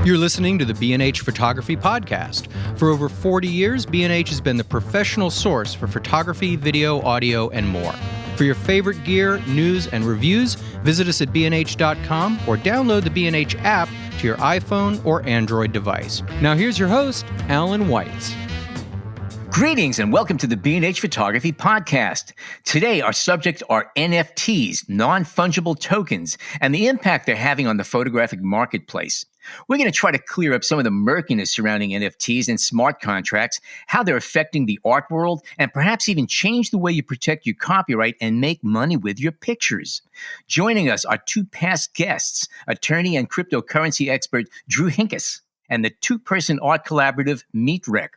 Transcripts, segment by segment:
You're listening to the B&H Photography Podcast. For over 40 years, B&H has been the professional source for photography, video, audio, and more. For your favorite gear, news, and reviews, visit us at bnh.com or download the B&H app to your iPhone or Android device. Now here's your host, Alan Weitz. Greetings and welcome to the B&H Photography Podcast. Today, our subjects are NFTs, non-fungible tokens, and the impact they're having on the photographic marketplace. We're going to try to clear up some of the murkiness surrounding NFTs and smart contracts, how they're affecting the art world, and perhaps even change the way you protect your copyright and make money with your pictures. Joining us are two past guests, attorney and cryptocurrency expert Drew Hinkes and the two-person art collaborative Mitra.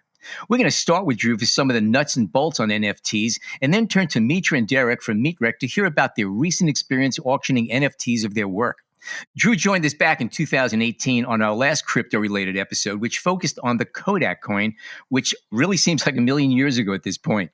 We're going to start with Drew for some of the nuts and bolts on NFTs, and then turn to Mitra and Derek from Mitra to hear about their recent experience auctioning NFTs of their work. Drew joined us back in 2018 on our last crypto-related episode, which focused on the Kodak coin, which really seems like a million years ago at this point.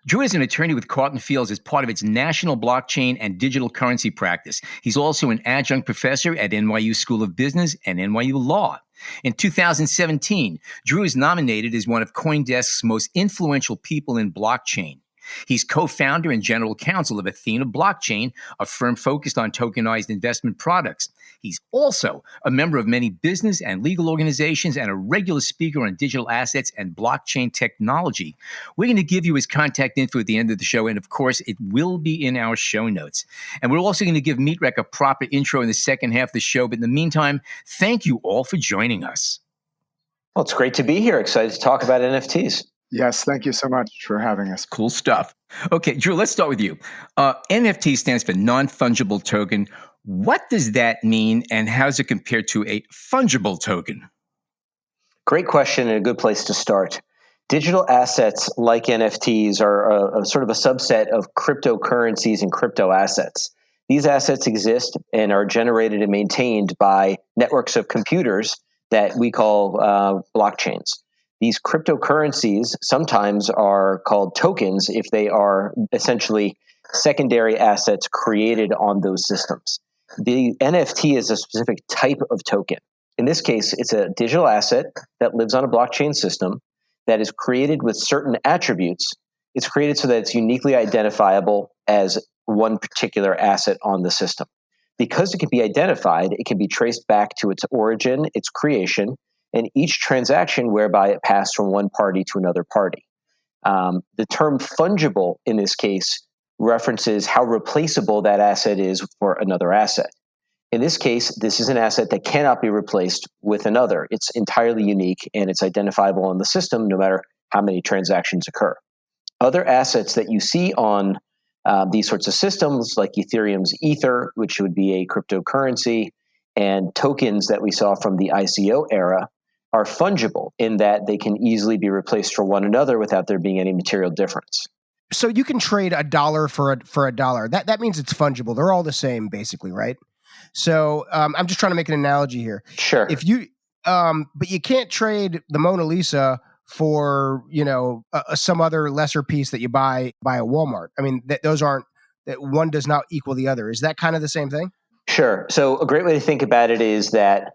Drew is an attorney with Carlton Fields as part of its national blockchain and digital currency practice. He's also an adjunct professor at NYU School of Business and NYU Law. In 2017, Drew is nominated as one of CoinDesk's most influential people in blockchain. He's co-founder and general counsel of Athena Blockchain, a firm focused on tokenized investment products. He's also a member of many business and legal organizations and a regular speaker on digital assets and blockchain technology. We're going to give you his contact info at the end of the show, and of course, it will be in our show notes. And we're also going to give Mitra a proper intro in the second half of the show, but in the meantime, thank you all for joining us. Well, it's great to be here. Excited to talk about NFTs. Yes, thank you so much for having us. Cool stuff. Okay, Drew, let's start with you. NFT stands for non-fungible token. What does that mean, and how does it compare to a fungible token? Great question and a good place to start. Digital assets like NFTs are a sort of a subset of cryptocurrencies and crypto assets. These assets exist and are generated and maintained by networks of computers that we call blockchains. These cryptocurrencies sometimes are called tokens if they are essentially secondary assets created on those systems. The NFT is a specific type of token. In this case, it's a digital asset that lives on a blockchain system that is created with certain attributes. It's created so that it's uniquely identifiable as one particular asset on the system. Because it can be identified, it can be traced back to its origin, its creation, and each transaction whereby it passed from one party to another party. The term fungible in this case references how replaceable that asset is for another asset. In this case, this is an asset that cannot be replaced with another. It's entirely unique and it's identifiable in the system no matter how many transactions occur. Other assets that you see on these sorts of systems, like Ethereum's Ether, which would be a cryptocurrency, and tokens that we saw from the ICO era, are fungible in that they can easily be replaced for one another without there being any material difference. So you can trade a dollar for a dollar. That means it's fungible. They're all the same, basically, right? So I'm just trying to make an analogy here. Sure. If you, but you can't trade the Mona Lisa for some other lesser piece that you buy at Walmart. I mean, that one does not equal the other. Is that kind of the same thing? Sure. So a great way to think about it is that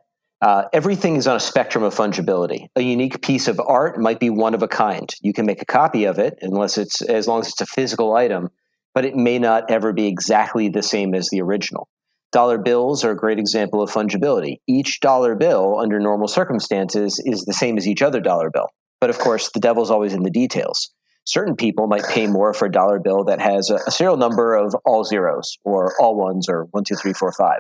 everything is on a spectrum of fungibility. A unique piece of art might be one of a kind. You can make a copy of it as long as it's a physical item, but it may not ever be exactly the same as the original. Dollar bills are a great example of fungibility. Each dollar bill under normal circumstances is the same as each other dollar bill. But of course, the devil's always in the details. Certain people might pay more for a dollar bill that has a serial number of all zeros or all ones or 1, 2, 3, 4, 5.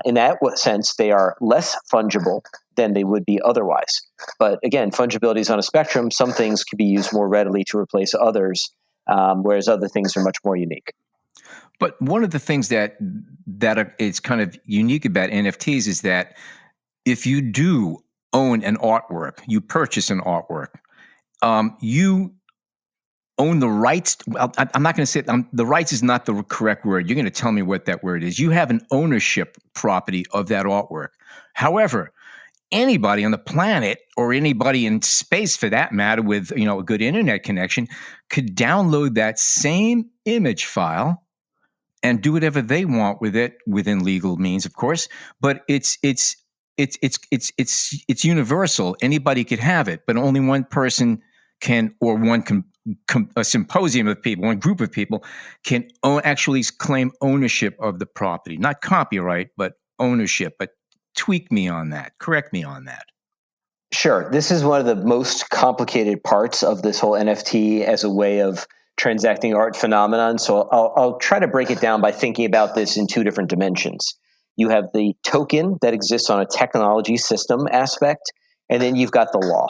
In that sense, they are less fungible than they would be otherwise. But again, fungibility is on a spectrum. Some things can be used more readily to replace others, whereas other things are much more unique. But one of the things that is kind of unique about NFTs is that if you do own an artwork, you purchase an artwork, you own the rights. Well, I'm not going to say the rights is not the correct word. You're going to tell me what that word is. You have an ownership property of that artwork. However, anybody on the planet or anybody in space for that matter with a good internet connection could download that same image file and do whatever they want with it within legal means, of course. But it's it's universal. Anybody could have it, but only one person can, or a symposium of people, one group of people can actually claim ownership of the property, not copyright, but ownership. But tweak me on that. Correct me on that. Sure. This is one of the most complicated parts of this whole NFT as a way of transacting art phenomenon. So I'll try to break it down by thinking about this in two different dimensions. You have the token that exists on a technology system aspect, and then you've got the law.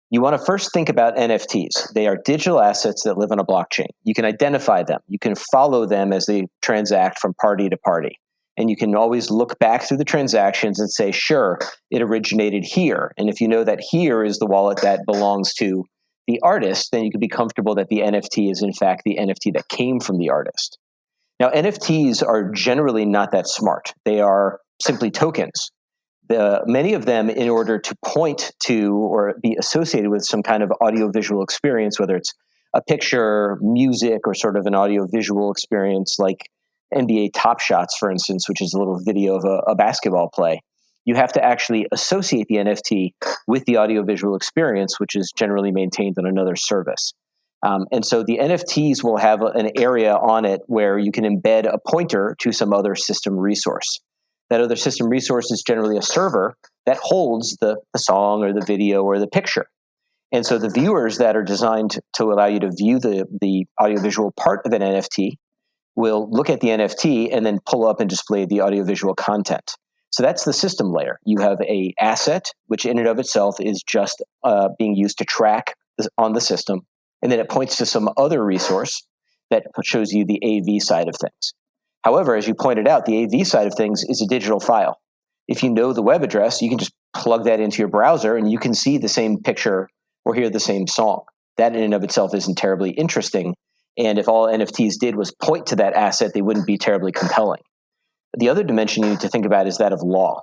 You want to first think about NFTs. They are digital assets that live on a blockchain. You can identify them. You can follow them as they transact from party to party. And you can always look back through the transactions and say, sure, it originated here. And if you know that here is the wallet that belongs to the artist, then you can be comfortable that the NFT is in fact the NFT that came from the artist. Now, NFTs are generally not that smart. They are simply tokens. Many of them, in order to point to or be associated with some kind of audiovisual experience, whether it's a picture, music, or sort of an audiovisual experience like NBA Top Shots, for instance, which is a little video of a basketball play, you have to actually associate the NFT with the audiovisual experience, which is generally maintained on another service. And so the NFTs will have an area on it where you can embed a pointer to some other system resource. That other system resource is generally a server that holds the song or the video or the picture. And so the viewers that are designed to allow you to view the audiovisual part of an NFT will look at the NFT and then pull up and display the audiovisual content. So that's the system layer. You have a asset, which in and of itself is just being used to track on the system. And then it points to some other resource that shows you the AV side of things. However, as you pointed out, the AV side of things is a digital file. If you know the web address, you can just plug that into your browser and you can see the same picture or hear the same song. That in and of itself isn't terribly interesting. And if all NFTs did was point to that asset, they wouldn't be terribly compelling. The other dimension you need to think about is that of law.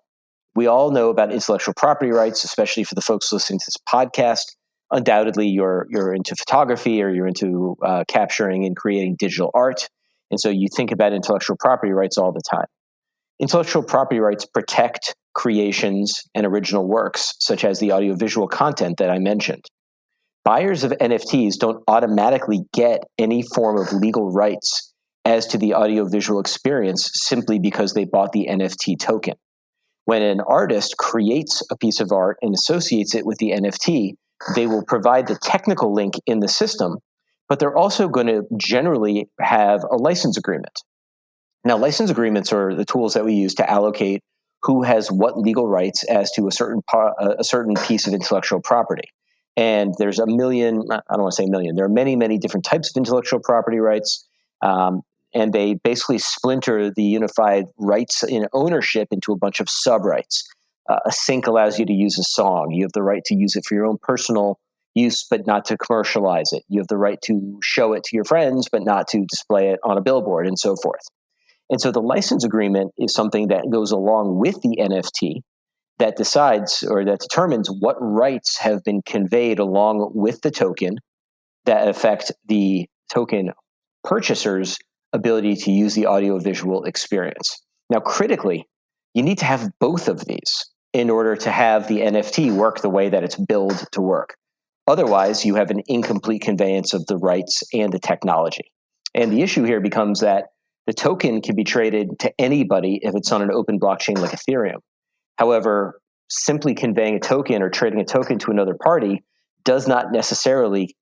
We all know about intellectual property rights, especially for the folks listening to this podcast. Undoubtedly, you're into photography or you're into capturing and creating digital art. And so you think about intellectual property rights all the time. Intellectual property rights protect creations and original works, such as the audiovisual content that I mentioned. Buyers of NFTs don't automatically get any form of legal rights as to the audiovisual experience simply because they bought the NFT token. When an artist creates a piece of art and associates it with the NFT, they will provide the technical link in the system, but they're also going to generally have a license agreement. Now, license agreements are the tools that we use to allocate who has what legal rights as to a certain piece of intellectual property. And there's a million, I don't want to say a million, there are many, many different types of intellectual property rights. And they basically splinter the unified rights in ownership into a bunch of sub-rights. A sync allows you to use a song. You have the right to use it for your own personal use, but not to commercialize it. You have the right to show it to your friends, but not to display it on a billboard and so forth. And so the license agreement is something that goes along with the NFT that decides or that determines what rights have been conveyed along with the token that affect the token purchaser's ability to use the audiovisual experience. Now, critically, you need to have both of these in order to have the NFT work the way that it's billed to work. Otherwise, you have an incomplete conveyance of the rights and the technology. And the issue here becomes that the token can be traded to anybody if it's on an open blockchain like Ethereum. However, simply conveying a token or trading a token to another party does not necessarily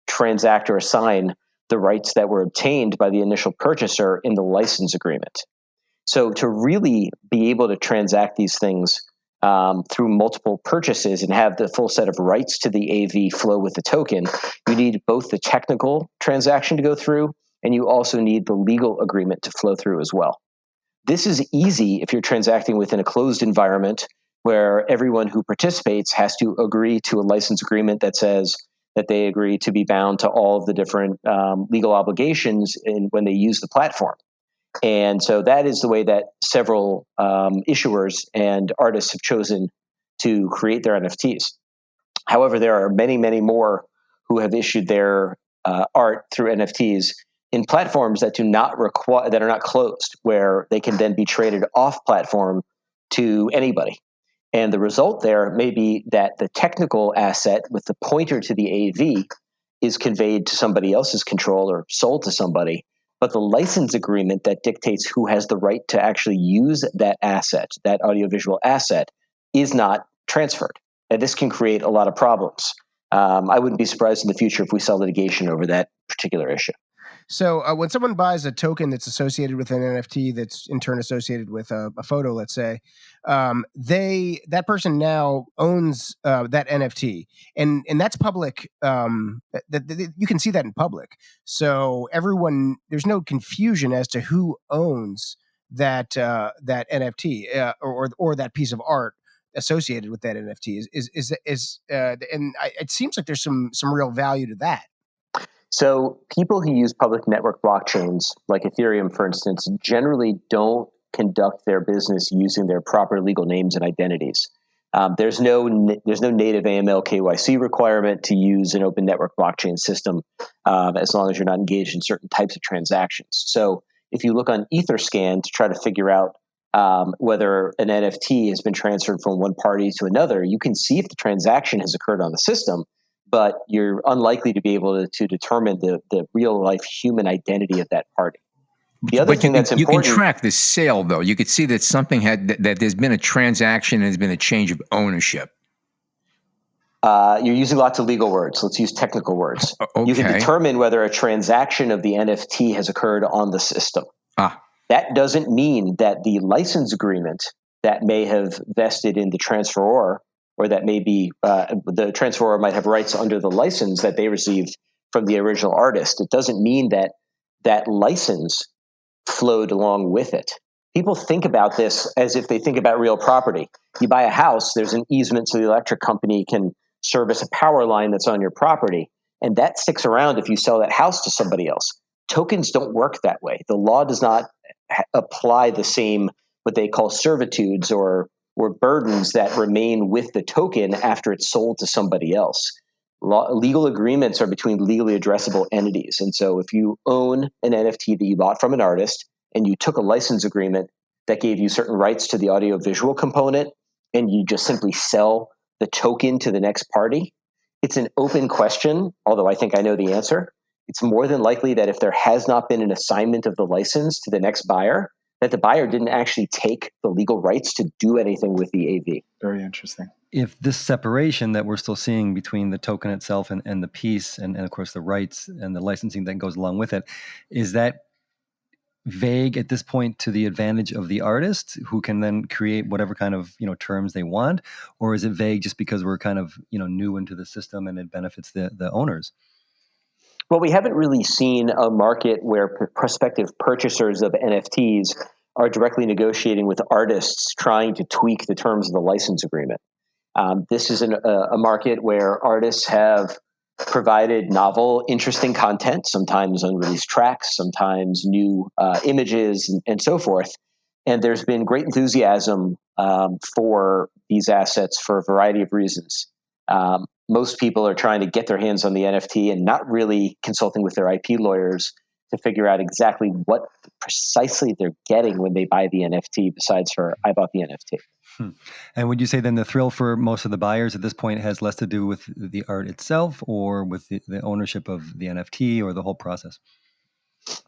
transact or assign the rights that were obtained by the initial purchaser in the license agreement. So to really be able to transact these things through multiple purchases and have the full set of rights to the AV flow with the token, you need both the technical transaction to go through, and you also need the legal agreement to flow through as well. This is easy if you're transacting within a closed environment where everyone who participates has to agree to a license agreement that says that they agree to be bound to all of the different legal obligations when they use the platform. And so that is the way that several issuers and artists have chosen to create their NFTs. However, there are many, many more who have issued their art through NFTs in platforms that do not require, that are not closed, where they can then be traded off platform to anybody. And the result there may be that the technical asset with the pointer to the AV is conveyed to somebody else's control or sold to somebody. But the license agreement that dictates who has the right to actually use that asset, that audiovisual asset, is not transferred. And this can create a lot of problems. I wouldn't be surprised in the future if we saw litigation over that particular issue. So when someone buys a token that's associated with an NFT that's in turn associated with a photo, let's say, that person now owns that NFT, and that's public. You can see that in public. So there's no confusion as to who owns that NFT or that piece of art associated with that NFT. It seems like there's some real value to that. So people who use public network blockchains, like Ethereum, for instance, generally don't conduct their business using their proper legal names and identities. There's no native AML KYC requirement to use an open network blockchain system as long as you're not engaged in certain types of transactions. So if you look on Etherscan to try to figure out whether an NFT has been transferred from one party to another, you can see if the transaction has occurred on the system, but you're unlikely to be able to determine the real life human identity of that party. The other thing that's important, you can track the sale, though. You could see that something that there's been a transaction and there's been a change of ownership. You're using lots of legal words. Let's use technical words. Okay. You can determine whether a transaction of the NFT has occurred on the system. That doesn't mean that the license agreement that may have vested in the transferor, or that may be the transferor might have rights under the license that they received from the original artist. It doesn't mean that that license flowed along with it. People think about this as if they think about real property. You buy a house, there's an easement so the electric company can service a power line that's on your property, and that sticks around if you sell that house to somebody else. Tokens don't work that way. The law does not apply the same, what they call servitudes or burdens that remain with the token after it's sold to somebody else. Legal agreements are between legally addressable entities. And so if you own an NFT that you bought from an artist and you took a license agreement that gave you certain rights to the audiovisual component and you just simply sell the token to the next party, it's an open question, although I think I know the answer. It's more than likely that if there has not been an assignment of the license to the next buyer, that the buyer didn't actually take the legal rights to do anything with the AV. Very interesting. If this separation that we're still seeing between the token itself and the piece and of course the rights and the licensing that goes along with it, is that vague at this point to the advantage of the artist who can then create whatever kind of terms they want, or is it vague just because we're kind of new into the system and it benefits the owners? Well, we haven't really seen a market where prospective purchasers of NFTs are directly negotiating with artists trying to tweak the terms of the license agreement. This is a market where artists have provided novel, interesting content, sometimes unreleased tracks, sometimes new images, and so forth. And there's been great enthusiasm for these assets for a variety of reasons. Most people are trying to get their hands on the NFT and not really consulting with their IP lawyers to figure out exactly what precisely they're getting when they buy the NFT, besides for, I bought the NFT. And would you say then the thrill for most of the buyers at this point has less to do with the art itself or with the ownership of the NFT or the whole process?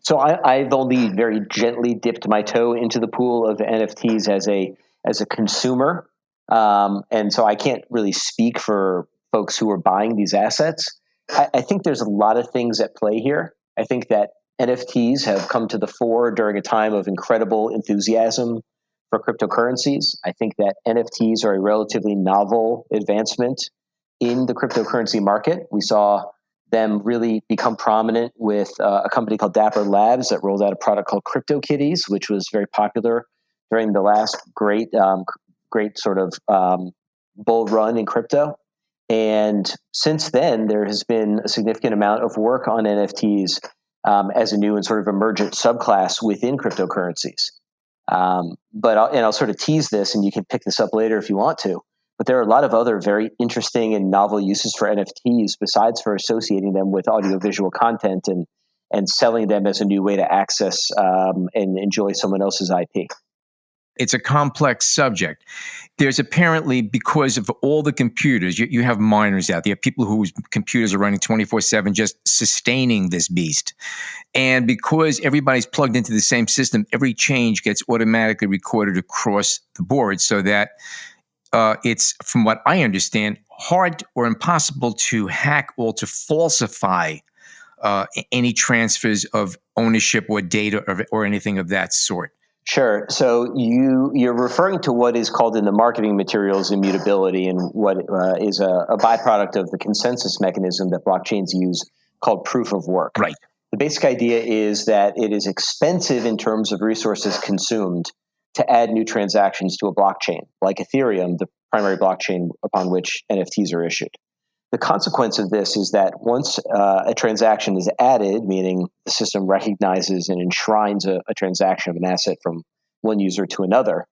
So I've only very gently dipped my toe into the pool of NFTs as a consumer. And so I can't really speak for folks who are buying these assets. I think there's a lot of things at play here. I think that NFTs have come to the fore during a time of incredible enthusiasm for cryptocurrencies. I think that NFTs are a relatively novel advancement in the cryptocurrency market. We saw them really become prominent with a company called Dapper Labs that rolled out a product called CryptoKitties, which was very popular during the last great sort of bull run in crypto. And since then, there has been a significant amount of work on NFTs as a new and sort of emergent subclass within cryptocurrencies. But I'll sort of tease this, and you can pick this up later if you want to. But there are a lot of other very interesting and novel uses for NFTs besides for associating them with audiovisual content and selling them as a new way to access and enjoy someone else's IP. It's a complex subject. There's apparently, because of all the computers, you have miners out there, people whose computers are running 24/7 just sustaining this beast. And because everybody's plugged into the same system, every change gets automatically recorded across the board so that it's, from what I understand, hard or impossible to hack or to falsify any transfers of ownership or data or anything of that sort. Sure. So you're referring to what is called in the marketing materials immutability, and what is a byproduct of the consensus mechanism that blockchains use, called proof of work. Right. The basic idea is that it is expensive in terms of resources consumed to add new transactions to a blockchain, like Ethereum, the primary blockchain upon which NFTs are issued. The consequence of this is that once a transaction is added, meaning the system recognizes and enshrines a transaction of an asset from one user to another,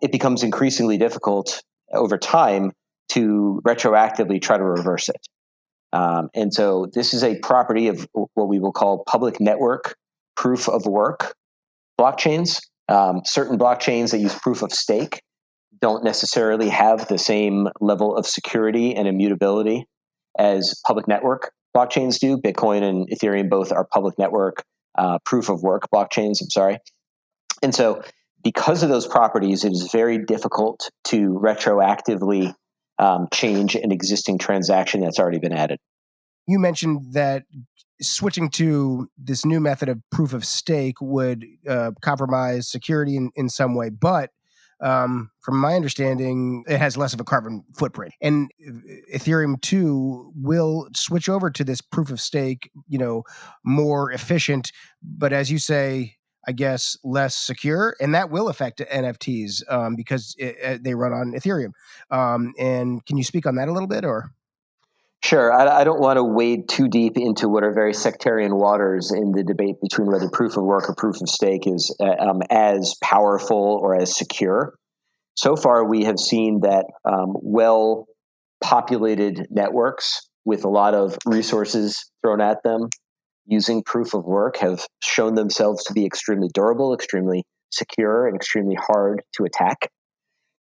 it becomes increasingly difficult over time to retroactively try to reverse it. And so this is a property of what we will call public network proof of work blockchains. Certain blockchains that use proof of stake don't necessarily have the same level of security and immutability as public network blockchains do. Bitcoin and Ethereum both are public network proof of work blockchains. I'm sorry. And so because of those properties, it is very difficult to retroactively change an existing transaction that's already been added. You mentioned that switching to this new method of proof of stake would compromise security in some way, but from my understanding, it has less of a carbon footprint. And Ethereum 2 will switch over to this proof of stake, more efficient, but as you say, I guess less secure, and that will affect NFTs because they run on Ethereum. And can you speak on that a little bit, or? Sure. I don't want to wade too deep into what are very sectarian waters in the debate between whether proof of work or proof of stake is as powerful or as secure. So far, we have seen that well-populated networks with a lot of resources thrown at them using proof of work have shown themselves to be extremely durable, extremely secure, and extremely hard to attack.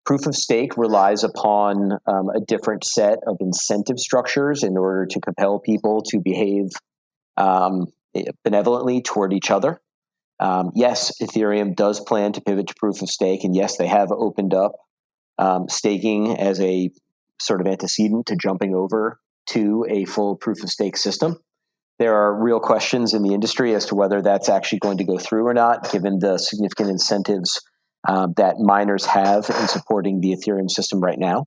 Proof of stake relies upon a different set of incentive structures in order to compel people to behave benevolently toward each other. Yes, Ethereum does plan to pivot to proof of stake, and yes, they have opened up staking as a sort of antecedent to jumping over to a full proof of stake system. There are real questions in the industry as to whether that's actually going to go through or not, given the significant incentives that miners have in supporting the Ethereum system right now.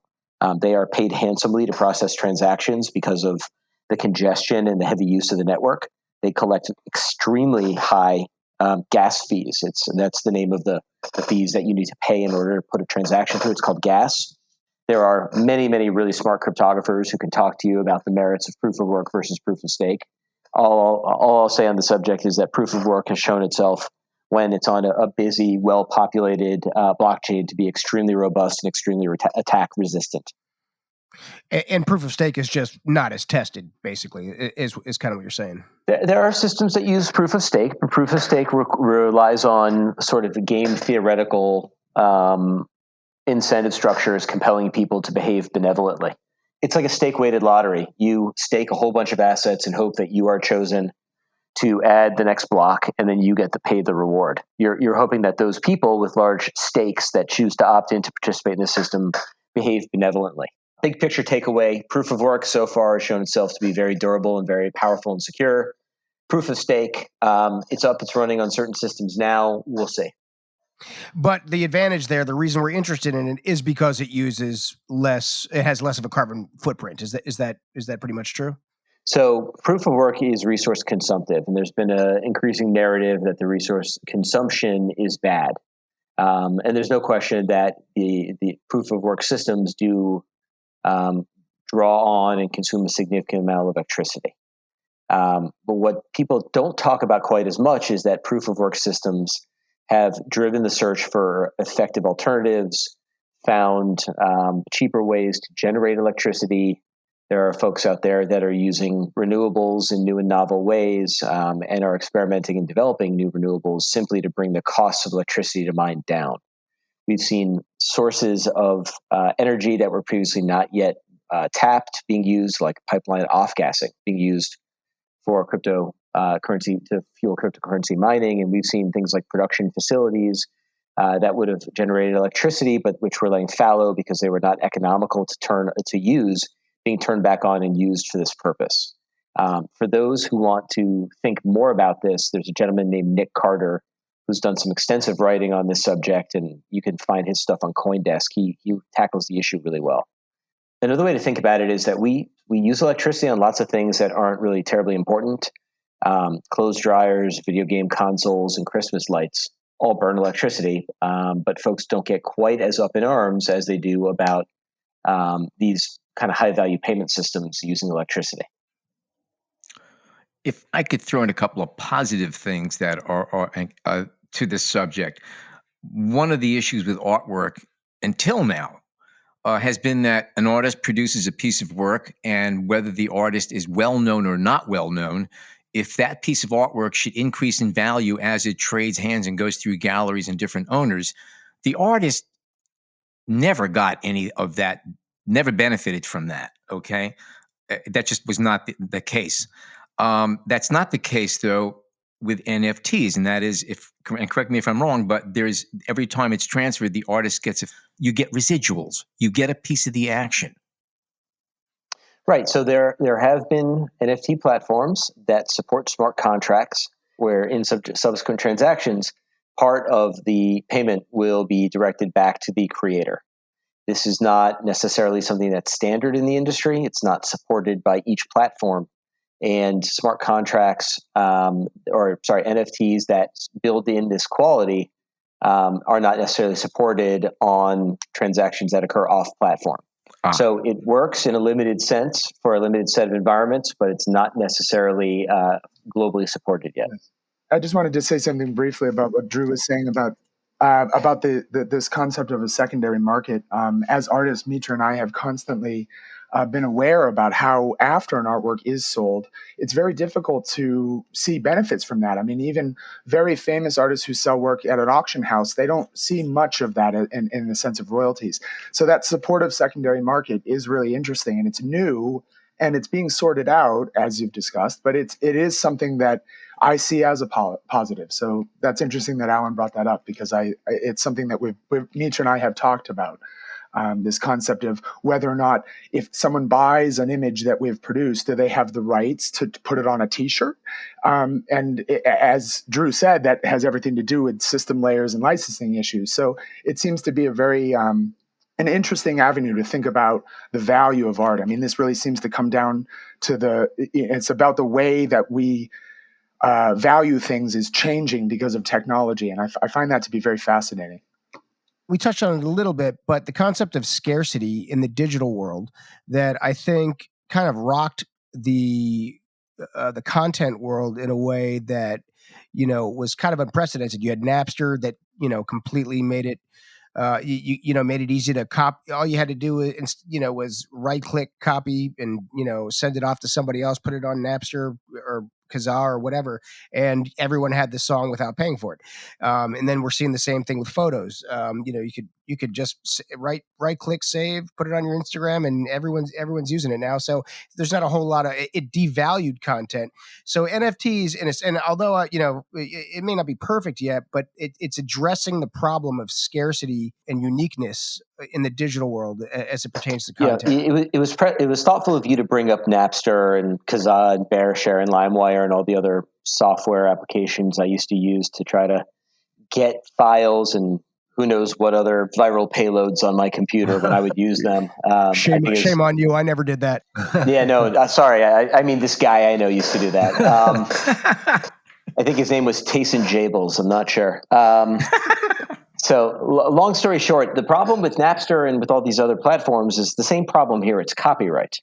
They are paid handsomely to process transactions because of the congestion and the heavy use of the network. They collect extremely high gas fees. That's the name of the fees that you need to pay in order to put a transaction through. It's called gas. There are many, many really smart cryptographers who can talk to you about the merits of proof of work versus proof of stake. All I'll say on the subject is that proof of work has shown itself, when it's on a busy, well-populated blockchain, to be extremely robust and extremely attack resistant. And proof of stake is just not as tested, basically, is kind of what you're saying. There are systems that use proof of stake, but proof of stake relies on sort of the game theoretical incentive structures compelling people to behave benevolently. It's like a stake-weighted lottery. You stake a whole bunch of assets and hope that you are chosen to add the next block, and then you get to pay the reward. You're hoping that those people with large stakes that choose to opt in to participate in the system behave benevolently. Big picture takeaway, proof of work so far has shown itself to be very durable and very powerful and secure. Proof of stake, it's running on certain systems now. We'll see. But the advantage there, the reason we're interested in it, is because it has less of a carbon footprint. Is that pretty much true? So proof of work is resource consumptive, and there's been an increasing narrative that the resource consumption is bad. And there's no question that the proof of work systems do draw on and consume a significant amount of electricity. But what people don't talk about quite as much is that proof of work systems have driven the search for effective alternatives, found cheaper ways to generate electricity. There are folks out there that are using renewables in new and novel ways and are experimenting and developing new renewables simply to bring the cost of electricity to mine down. We've seen sources of energy that were previously not yet tapped being used, like pipeline off-gassing, being used for cryptocurrency to fuel cryptocurrency mining. And we've seen things like production facilities that would have generated electricity, but which were laying fallow because they were not economical to use, being turned back on and used for this purpose. For those who want to think more about this, there's a gentleman named Nick Carter who's done some extensive writing on this subject, and you can find his stuff on CoinDesk. He tackles the issue really well. Another way to think about it is that we use electricity on lots of things that aren't really terribly important. Clothes dryers, video game consoles, and Christmas lights all burn electricity, but folks don't get quite as up in arms as they do about these kind of high-value payment systems using electricity. If I could throw in a couple of positive things that are to this subject, one of the issues with artwork until now has been that an artist produces a piece of work, and whether the artist is well-known or not well-known, if that piece of artwork should increase in value as it trades hands and goes through galleries and different owners, the artist never got any of that, never benefited from that, okay? That just was not the case. That's not the case, though, with NFTs, and that is, and correct me if I'm wrong, but there's every time it's transferred, the artist you get residuals, you get a piece of the action. Right. So there have been NFT platforms that support smart contracts, where in subsequent transactions, part of the payment will be directed back to the creator. This is not necessarily something that's standard in the industry. It's not supported by each platform. And smart contracts, NFTs that build in this quality are not necessarily supported on transactions that occur off platform. So it works in a limited sense for a limited set of environments, but it's not necessarily globally supported yet. I just wanted to say something briefly about what Drew was saying about this concept of a secondary market. As artists, Mitra and I have constantly been aware about how after an artwork is sold, it's very difficult to see benefits from that. I mean, even very famous artists who sell work at an auction house, they don't see much of that in the sense of royalties. So that supportive secondary market is really interesting, and it's new, and it's being sorted out, as you've discussed, but it is something that I see as a positive. So that's interesting that Alan brought that up, because it's something that Mitra and I have talked about. This concept of whether or not, if someone buys an image that we've produced, do they have the rights to put it on a T-shirt? As Drew said, that has everything to do with system layers and licensing issues. So it seems to be a very an interesting avenue to think about the value of art. I mean, this really seems to come down to it's about the way that we value things is changing because of technology. And I find that to be very fascinating. We touched on it a little bit, but the concept of scarcity in the digital world that I think kind of rocked the content world in a way that, was kind of unprecedented. You had Napster that, completely made it, made it easy to copy. All you had to do was right click, copy, and, send it off to somebody else, put it on Napster or Kazaa or whatever, and everyone had the song without paying for it. And then we're seeing the same thing with photos. You could just right click, save, put it on your Instagram, and everyone's using it now. So there's not a whole lot of it devalued content. So NFTs, and although it may not be perfect yet, but it's addressing the problem of scarcity and uniqueness in the digital world as it pertains to content. Yeah, it was thoughtful of you to bring up Napster and Kazaa and BearShare and LimeWire and all the other software applications I used to use to try to get files and who knows what other viral payloads on my computer when I would use them. Shame on you. I never did that. Yeah, no, sorry. I mean, this guy I know used to do that. I think his name was Tayson Jables. I'm not sure. So long story short, the problem with Napster and with all these other platforms is the same problem here. It's copyright.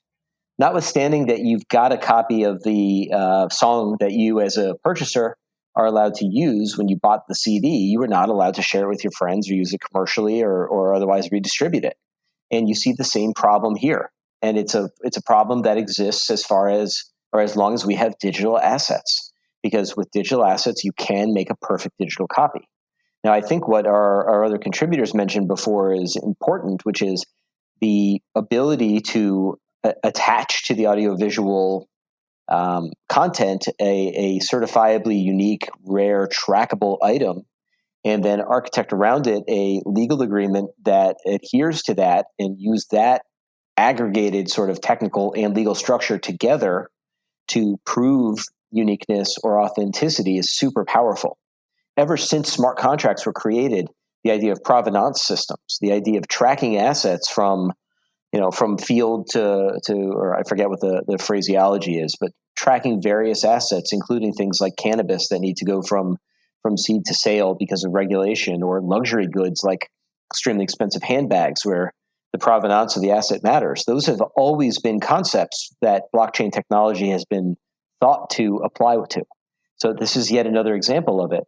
Notwithstanding that you've got a copy of the song that you as a purchaser are allowed to use when you bought the CD, you were not allowed to share it with your friends or use it commercially or otherwise redistribute it. And you see the same problem here. And it's a problem that exists as long as we have digital assets. Because with digital assets, you can make a perfect digital copy. Now, I think what our other contributors mentioned before is important, which is the ability to attach to the audiovisual content a certifiably unique, rare, trackable item, and then architect around it a legal agreement that adheres to that and use that aggregated sort of technical and legal structure together to prove uniqueness or authenticity is super powerful. Ever since smart contracts were created, the idea of provenance systems, the idea of tracking assets from field to, or I forget what the phraseology is, but tracking various assets, including things like cannabis that need to go from seed to sale because of regulation, or luxury goods like extremely expensive handbags where the provenance of the asset matters. Those have always been concepts that blockchain technology has been thought to apply to. So this is yet another example of it.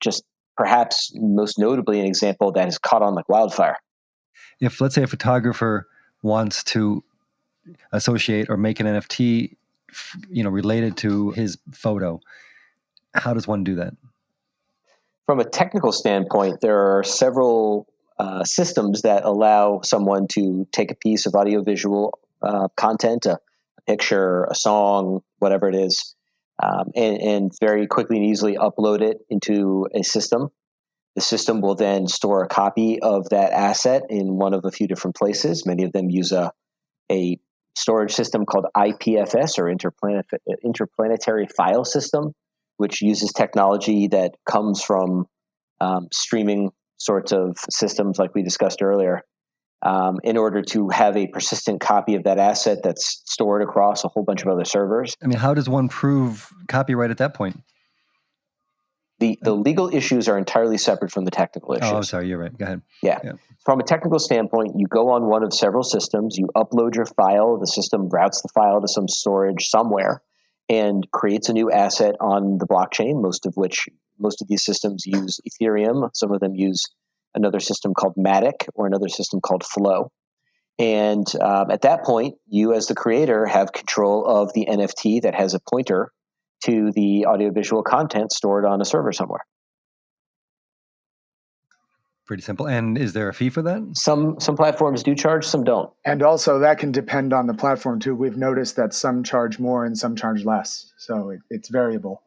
Just perhaps most notably an example that has caught on like wildfire. If, let's say, a photographer wants to associate or make an NFT, related to his photo, how does one do that? From a technical standpoint, there are several systems that allow someone to take a piece of audiovisual content, a picture, a song, whatever it is, and very quickly and easily upload it into a system. The system will then store a copy of that asset in one of a few different places. Many of them use a storage system called IPFS, or interplanetary file system, which uses technology that comes from streaming sorts of systems like we discussed earlier, in order to have a persistent copy of that asset that's stored across a whole bunch of other servers. I mean, how does one prove copyright at that point? The legal issues are entirely separate from the technical issues. Oh, I'm sorry. You're right. Go ahead. Yeah. From a technical standpoint, you go on one of several systems, you upload your file, the system routes the file to some storage somewhere and creates a new asset on the blockchain, most of these systems use Ethereum. Some of them use another system called Matic or another system called Flow. And at that point, you as the creator have control of the NFT that has a pointer to the audiovisual content stored on a server somewhere. Pretty simple. And is there a fee for that? Some platforms do charge, some don't. And also that can depend on the platform too. We've noticed that some charge more and some charge less. So it's variable.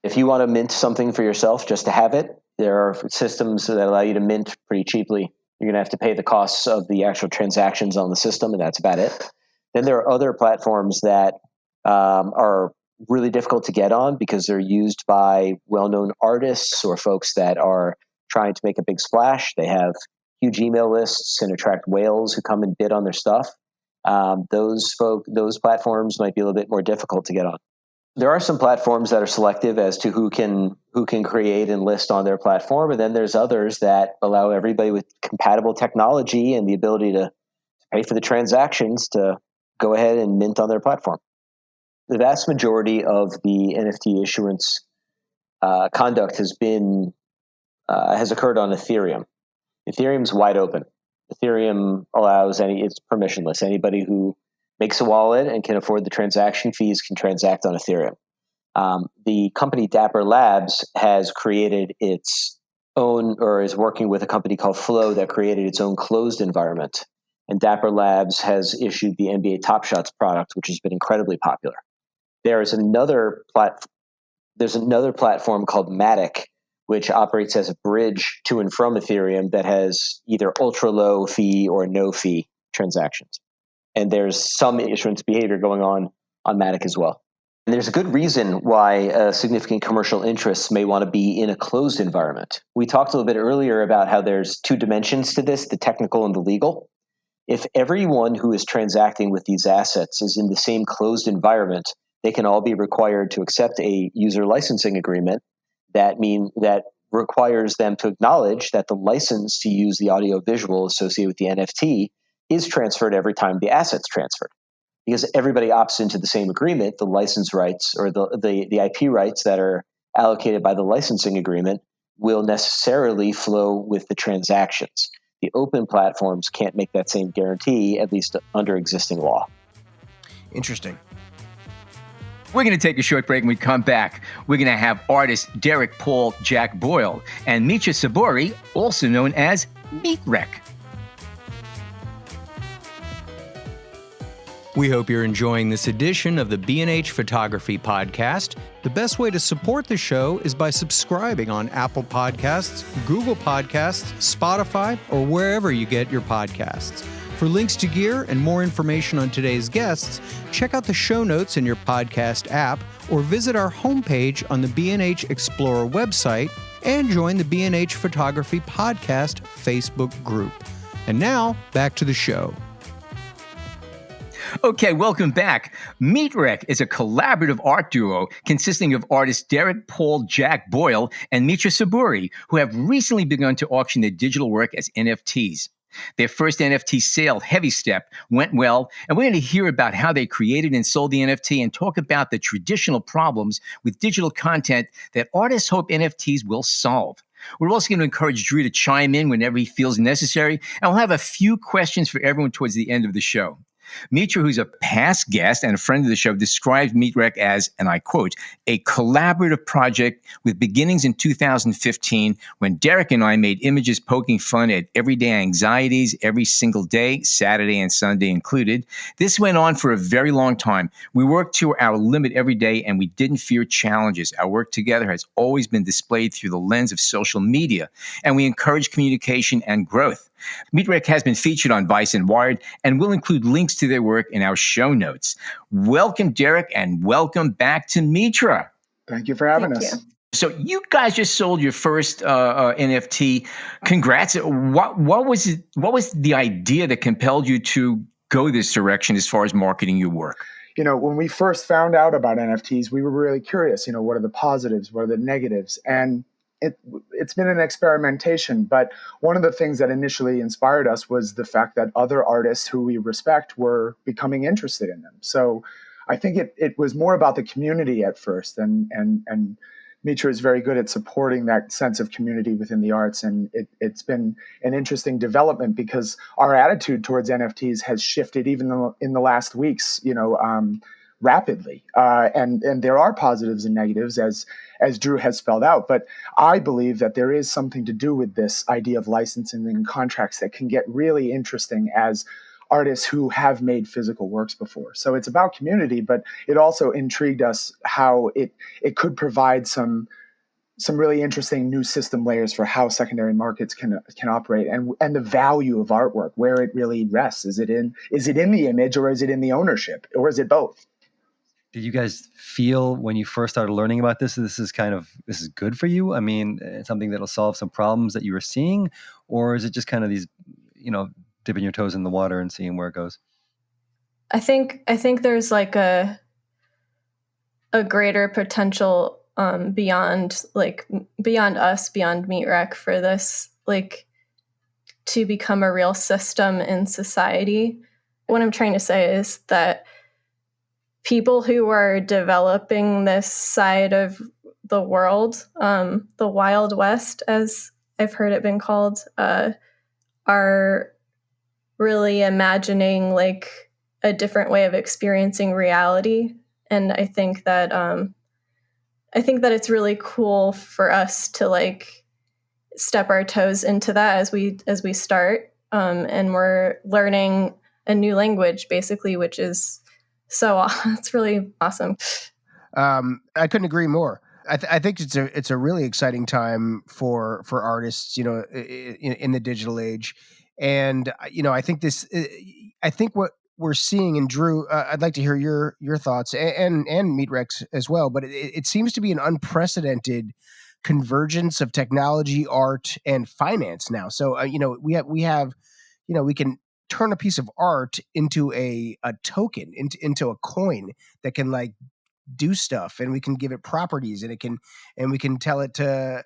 If you want to mint something for yourself just to have it, there are systems that allow you to mint pretty cheaply. You're going to have to pay the costs of the actual transactions on the system, and that's about it. Then there are other platforms that are really difficult to get on because they're used by well-known artists or folks that are trying to make a big splash. They have huge email lists and attract whales who come and bid on their stuff. Those platforms might be a little bit more difficult to get on. There are some platforms that are selective as to who can create and list on their platform, and then there's others that allow everybody with compatible technology and the ability to pay for the transactions to go ahead and mint on their platform. The vast majority of the NFT issuance conduct has occurred on Ethereum. Ethereum's wide open. Ethereum allows it's permissionless. Anybody who makes a wallet and can afford the transaction fees can transact on Ethereum. The company Dapper Labs has created its own, or is working with a company called Flow that created its own closed environment. And Dapper Labs has issued the NBA Top Shots product, which has been incredibly popular. There's another platform called Matic, which operates as a bridge to and from Ethereum that has either ultra low fee or no fee transactions. And there's some issuance behavior going on Matic as well. And there's a good reason why significant commercial interests may want to be in a closed environment. We talked a little bit earlier about how there's two dimensions to this, the technical and the legal. If everyone who is transacting with these assets is in the same closed environment, they can all be required to accept a user licensing agreement that requires them to acknowledge that the license to use the audio visual associated with the NFT is transferred every time the asset's transferred. Because everybody opts into the same agreement, the license rights or the IP rights that are allocated by the licensing agreement will necessarily flow with the transactions. The open platforms can't make that same guarantee, at least under existing law. Interesting. We're going to take a short break. When we come back, we're going to have artist Derek Paul Jack Boyle and Mitra Saboury, also known as Mitra. We hope you're enjoying this edition of the B&H Photography Podcast. The best way to support the show is by subscribing on Apple Podcasts, Google Podcasts, Spotify, or wherever you get your podcasts. For links to gear and more information on today's guests, check out the show notes in your podcast app or visit our homepage on the B&H Explorer website and join the B&H Photography Podcast Facebook group. And now, back to the show. Okay, welcome back. Mitra is a collaborative art duo consisting of artists Derek Paul Jack Boyle and Mitra Saboury, who have recently begun to auction their digital work as NFTs. Their first NFT sale, Heavy Step, went well, and we're going to hear about how they created and sold the NFT and talk about the traditional problems with digital content that artists hope NFTs will solve. We're also going to encourage Drew to chime in whenever he feels necessary, and we'll have a few questions for everyone towards the end of the show. Mitra, who's a past guest and a friend of the show, described Mitra as, and I quote, a collaborative project with beginnings in 2015 when Derek and I made images poking fun at everyday anxieties every single day, Saturday and Sunday included. This went on for a very long time. We worked to our limit every day and we didn't fear challenges. Our work together has always been displayed through the lens of social media, and we encourage communication and growth. Mitra has been featured on Vice and Wired, and we'll include links to their work in our show notes. Welcome, Derek, and welcome back to Mitra. Thank you for having us. So you guys just sold your first NFT. Congrats. What was it? What was the idea that compelled you to go this direction as far as marketing your work? When we first found out about NFTs, we were really curious. What are the positives? What are the negatives? And it's been an experimentation, but one of the things that initially inspired us was the fact that other artists who we respect were becoming interested in them. So I think it was more about the community at first, and Mitra is very good at supporting that sense of community within the arts, and it's been an interesting development because our attitude towards NFTs has shifted even in the last weeks, rapidly. And there are positives and negatives, as Drew has spelled out. But I believe that there is something to do with this idea of licensing and contracts that can get really interesting as artists who have made physical works before. So it's about community, but it also intrigued us how it could provide some really interesting new system layers for how secondary markets can operate, and the value of artwork, where it really rests. Is it in the image, or is it in the ownership, or is it both? Did you guys feel when you first started learning about this is good for you? I mean, something that'll solve some problems that you were seeing, or is it just kind of these, dipping your toes in the water and seeing where it goes? I think there's like a greater potential beyond us, beyond Mitra, for this, like, to become a real system in society. What I'm trying to say is that people who are developing this side of the world, the Wild West, as I've heard it been called, are really imagining like a different way of experiencing reality. And I think that it's really cool for us to like step our toes into that as we start. And we're learning a new language, basically, which is it's really awesome. I couldn't agree more. I think it's a really exciting time for artists, in the digital age. And, I think what we're seeing, and Drew, I'd like to hear your thoughts, and Meatrex as well, but it seems to be an unprecedented convergence of technology, art, and finance now. So, we have, we can turn a piece of art into a token, into a coin that can like do stuff, and we can give it properties, and we can tell it to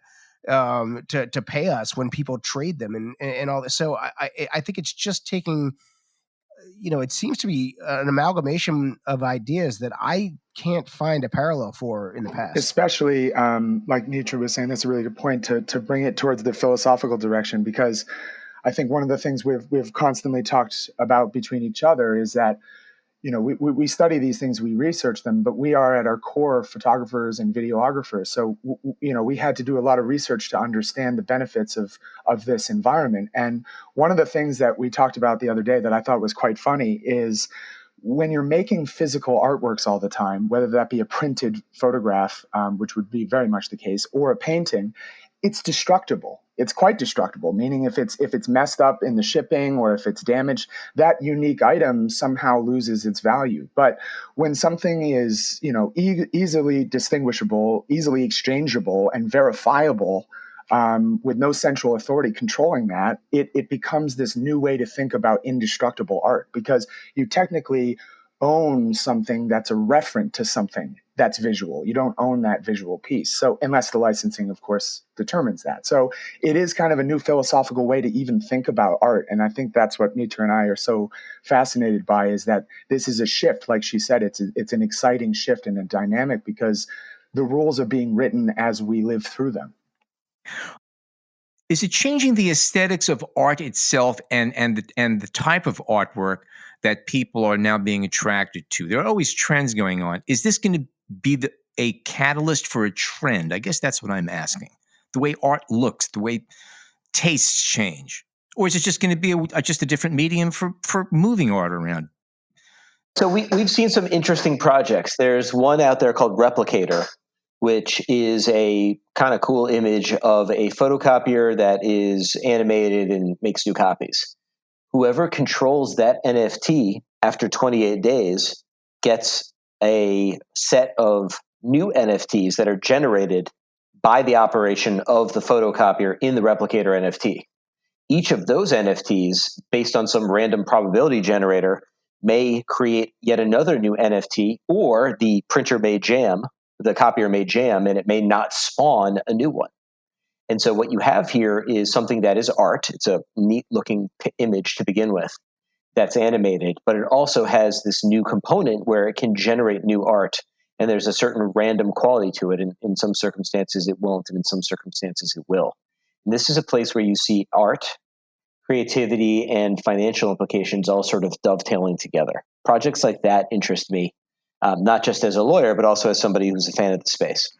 pay us when people trade them, and all this. So I think it's just taking, it seems to be an amalgamation of ideas that I can't find a parallel for in the past. Especially, like Mitra was saying, that's a really good point to bring it towards the philosophical direction, because I think one of the things we've constantly talked about between each other is that we study these things, we research them, but we are at our core photographers and videographers. So, we had to do a lot of research to understand the benefits of this environment. And one of the things that we talked about the other day that I thought was quite funny is when you're making physical artworks all the time, whether that be a printed photograph, which would be very much the case, or a painting, it's destructible. It's quite destructible, meaning if it's messed up in the shipping or if it's damaged, that unique item somehow loses its value. But when something is, easily distinguishable, easily exchangeable, and verifiable, with no central authority controlling that, it becomes this new way to think about indestructible art, because you technically own something that's a referent to something that's visual. You don't own that visual piece. So unless the licensing, of course, determines that. So it is kind of a new philosophical way to even think about art. And I think that's what Mitra and I are so fascinated by, is that this is a shift. Like she said, it's an exciting shift and a dynamic, because the rules are being written as we live through them. Is it changing the aesthetics of art itself and the type of artwork that people are now being attracted to? There are always trends going on. Is this going to be a catalyst for a trend? I guess that's what I'm asking. The way art looks, the way tastes change, or is it just going to be just a different medium for moving art around? So we've seen some interesting projects. There's one out there called Replicator, which is a kind of cool image of a photocopier that is animated and makes new copies. Whoever controls that NFT after 28 days gets a set of new NFTs that are generated by the operation of the photocopier in the Replicator NFT. Each of those NFTs, based on some random probability generator, may create yet another new NFT, or the printer may jam, the copier may jam, and it may not spawn a new one. And so what you have here is something that is art. It's a neat looking image to begin with that's animated, but it also has this new component where it can generate new art. And there's a certain random quality to it. And in some circumstances it won't, and in some circumstances it will. And this is a place where you see art, creativity, and financial implications all sort of dovetailing together. Projects like that interest me, not just as a lawyer, but also as somebody who's a fan of the space.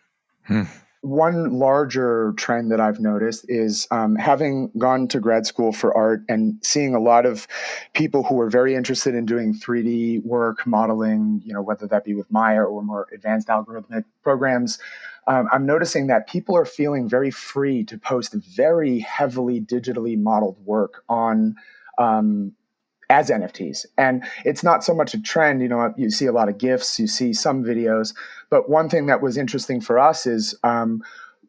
One larger trend that I've noticed is having gone to grad school for art and seeing a lot of people who are very interested in doing 3D work, modeling, whether that be with Maya or more advanced algorithmic programs. I'm noticing that people are feeling very free to post very heavily digitally modeled work on as NFTs. And it's not so much a trend, you see a lot of GIFs, you see some videos, but one thing that was interesting for us is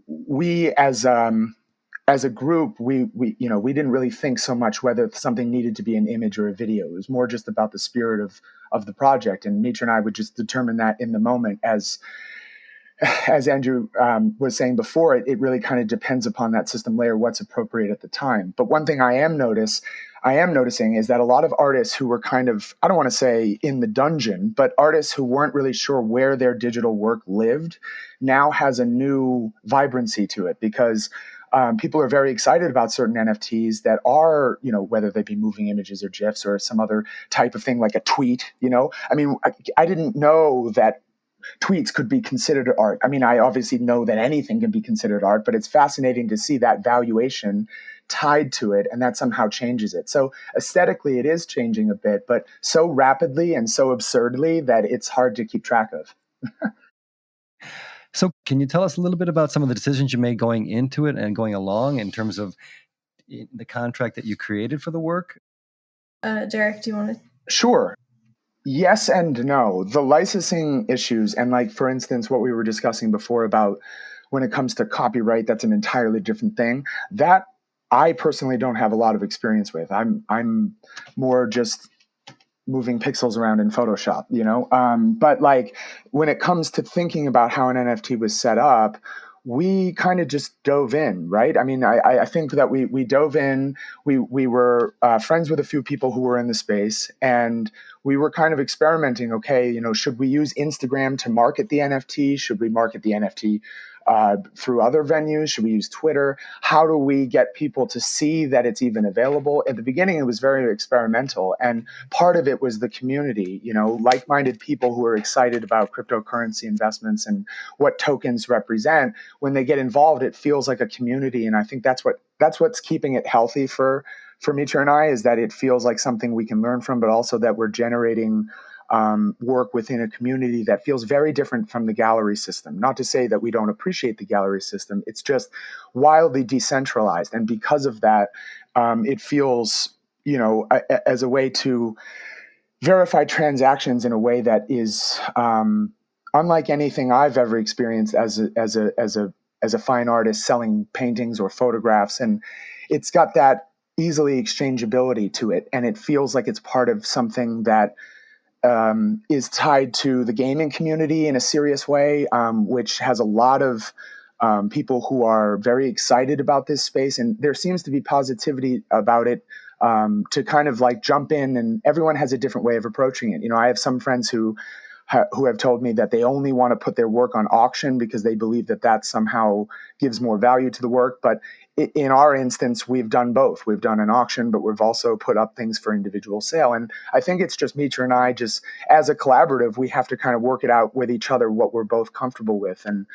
we as a group, we didn't really think so much whether something needed to be an image or a video. It was more just about the spirit of the project. And Mitra and I would just determine that in the moment. As Andrew was saying before, it really kind of depends upon that system layer, what's appropriate at the time. But one thing I am noticing is that a lot of artists who were kind of, I don't want to say in the dungeon, but artists who weren't really sure where their digital work lived now has a new vibrancy to it, because people are very excited about certain NFTs that are, whether they be moving images or GIFs or some other type of thing like a tweet, I mean, I didn't know that tweets could be considered art. I mean, I obviously know that anything can be considered art, but it's fascinating to see that valuation tied to it, and that somehow changes it. So aesthetically, it is changing a bit, but so rapidly and so absurdly that it's hard to keep track of. So can you tell us a little bit about some of the decisions you made going into it and going along in terms of the contract that you created for the work? Derek, do you want to? Sure. Yes and no. The licensing issues, and like, for instance, what we were discussing before about when it comes to copyright, that's an entirely different thing. That I personally don't have a lot of experience with. I'm more just moving pixels around in Photoshop, But like, when it comes to thinking about how an NFT was set up, we kind of just dove in, right? I mean, I think that we dove in. We were friends with a few people who were in the space, and we were kind of experimenting. Okay, should we use Instagram to market the NFT? Should we market the NFT through other venues? Should we use Twitter? How do we get people to see that it's even available? At the beginning, it was very experimental, and part of it was the community, like-minded people who are excited about cryptocurrency investments and what tokens represent. When they get involved, it feels like a community, and I think that's what's keeping it healthy for Mitra and I, is that it feels like something we can learn from, but also that we're generating work within a community that feels very different from the gallery system. Not to say that we don't appreciate the gallery system, it's just wildly decentralized. And because of that, it feels, as a way to verify transactions in a way that is unlike anything I've ever experienced as a fine artist selling paintings or photographs. And it's got that easily exchangeability to it. And it feels like it's part of something that is tied to the gaming community in a serious way, which has a lot of people who are very excited about this space. And there seems to be positivity about it to kind of like jump in, and everyone has a different way of approaching it. I have some friends who have told me that they only want to put their work on auction because they believe that somehow gives more value to the work. But in our instance, we've done both. We've done an auction, but we've also put up things for individual sale. And I think it's just Mitra and I, just as a collaborative, we have to kind of work it out with each other, what we're both comfortable with. And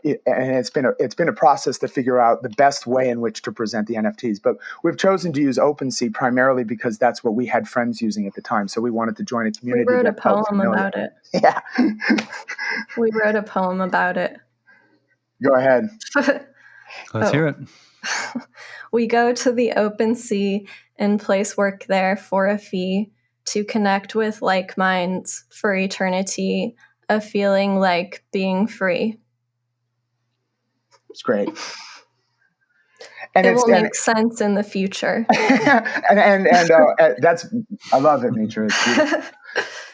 it's been a process to figure out the best way in which to present the NFTs. But we've chosen to use OpenSea primarily because that's what we had friends using at the time. So we wanted to join a community. We wrote a poem about it. Yeah. We wrote a poem about it. Go ahead. Let's hear it. We go to the OpenSea and place work there for a fee to connect with like minds for eternity, a feeling like being free. It's great. And it will make sense in the future. and I love it, Mitra. It's beautiful.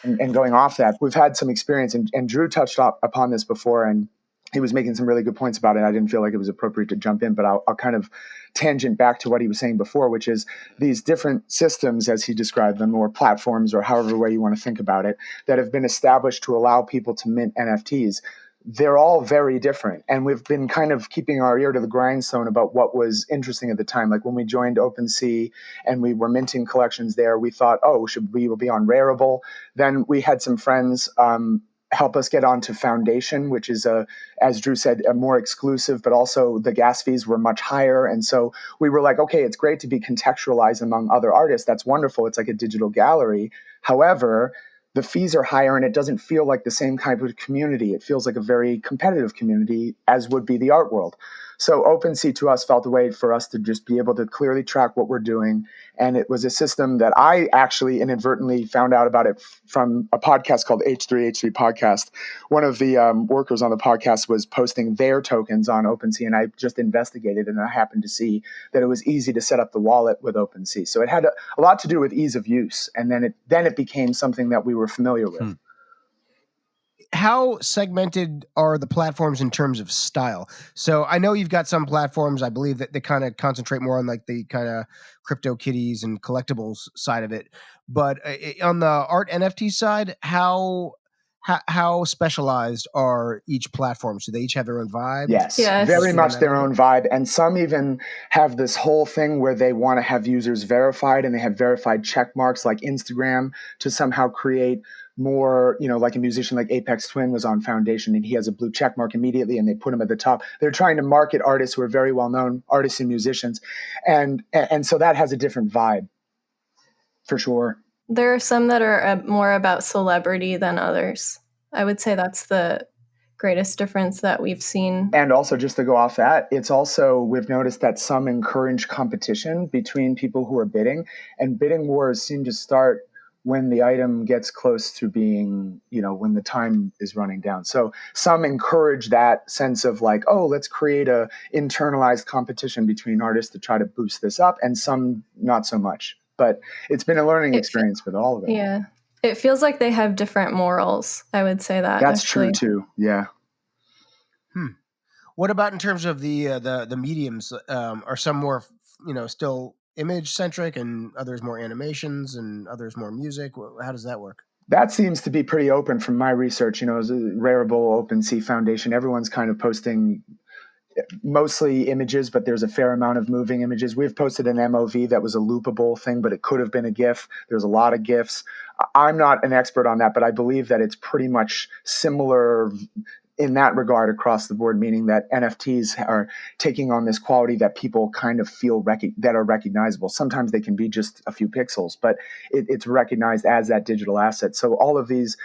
And going off that, we've had some experience, and Drew touched upon this before, and he was making some really good points about it. I didn't feel like it was appropriate to jump in, but I'll kind of tangent back to what he was saying before, which is these different systems, as he described them, or platforms, or however way you want to think about it, that have been established to allow people to mint NFTs. They're all very different. And we've been kind of keeping our ear to the grindstone about what was interesting at the time. Like when we joined OpenSea and we were minting collections there, we thought, should we be on Rarible? Then we had some friends help us get onto Foundation, which is, as Drew said, a more exclusive, but also the gas fees were much higher. And so we were like, okay, it's great to be contextualized among other artists. That's wonderful. It's like a digital gallery. However, the fees are higher and it doesn't feel like the same kind of community. It feels like a very competitive community, as would be the art world. So OpenSea to us felt a way for us to just be able to clearly track what we're doing. And it was a system that I actually inadvertently found out about it from a podcast called H3H3 Podcast. One of the workers on the podcast was posting their tokens on OpenSea, and I just investigated, and I happened to see that it was easy to set up the wallet with OpenSea. So it had a lot to do with ease of use, and then it became something that we were familiar with. How segmented are the platforms in terms of style? So I know you've got some platforms, I believe, that they kind of concentrate more on like the kind of crypto kitties and collectibles side of it. But on the art NFT side, how specialized are each platform? So they each have their own vibe? Yes, very much their own vibe. And some even have this whole thing where they want to have users verified, and they have verified check marks like Instagram to somehow create more, like a musician like Apex Twin was on Foundation and he has a blue check mark immediately and they put him at the top. They're trying to market artists who are very well known, artists and musicians. And so that has a different vibe for sure. There are some that are more about celebrity than others. I would say that's the greatest difference that we've seen. And also, just to go off that, it's also, we've noticed that some encourage competition between people who are bidding, and bidding wars seem to start when the item gets close to being, when the time is running down. So some encourage that sense of like, let's create a internalized competition between artists to try to boost this up, and some not so much. But it's been a learning experience with all of it. Yeah. It feels like they have different morals. I would say that. That's actually true too. Yeah. What about in terms of the mediums? Are some more, still image centric, and others more animations, and others more music? How does that work? That seems to be pretty open from my research. As a Rarible, OpenSea, Foundation, everyone's kind of posting mostly images, but there's a fair amount of moving images. We've posted an MOV that was a loopable thing, but it could have been a GIF. There's a lot of GIFs. I'm not an expert on that, but I believe that it's pretty much similar in that regard across the board, meaning that NFTs are taking on this quality that people kind of feel that are recognizable. Sometimes they can be just a few pixels, but it's recognized as that digital asset. So all of these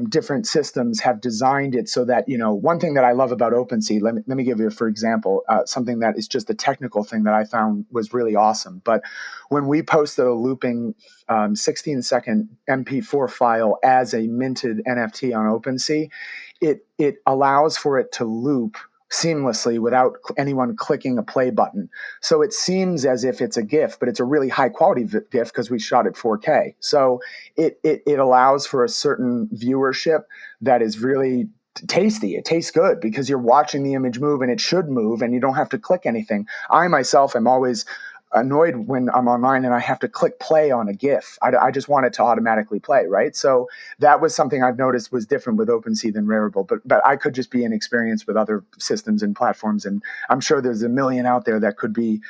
different systems have designed it so that, one thing that I love about OpenSea, let me give you, for example, something that is just a technical thing that I found was really awesome. But when we posted a looping 16-second MP4 file as a minted NFT on OpenSea, it allows for it to loop seamlessly without anyone clicking a play button. So it seems as if it's a GIF, but it's a really high quality GIF because we shot it 4K. So it allows for a certain viewership that is really tasty. It tastes good because you're watching the image move, and it should move, and you don't have to click anything. I myself am always annoyed when I'm online and I have to click play on a GIF. I just want it to automatically play, right? So that was something I've noticed was different with OpenSea than Rarible, but I could just be inexperienced with other systems and platforms, and I'm sure there's a million out there that could be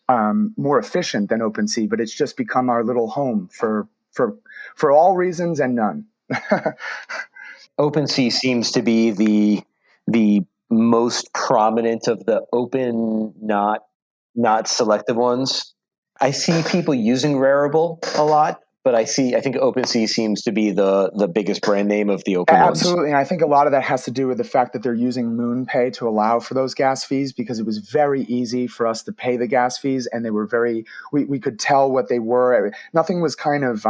more efficient than OpenSea, but it's just become our little home for all reasons and none. OpenSea seems to be the most prominent of the open, not selective ones. I see people using Rarible a lot, but I think OpenSea seems to be the biggest brand name of the open ones. Absolutely. And I think a lot of that has to do with the fact that they're using MoonPay to allow for those gas fees, because it was very easy for us to pay the gas fees, and they were we could tell what they were. Nothing was kind of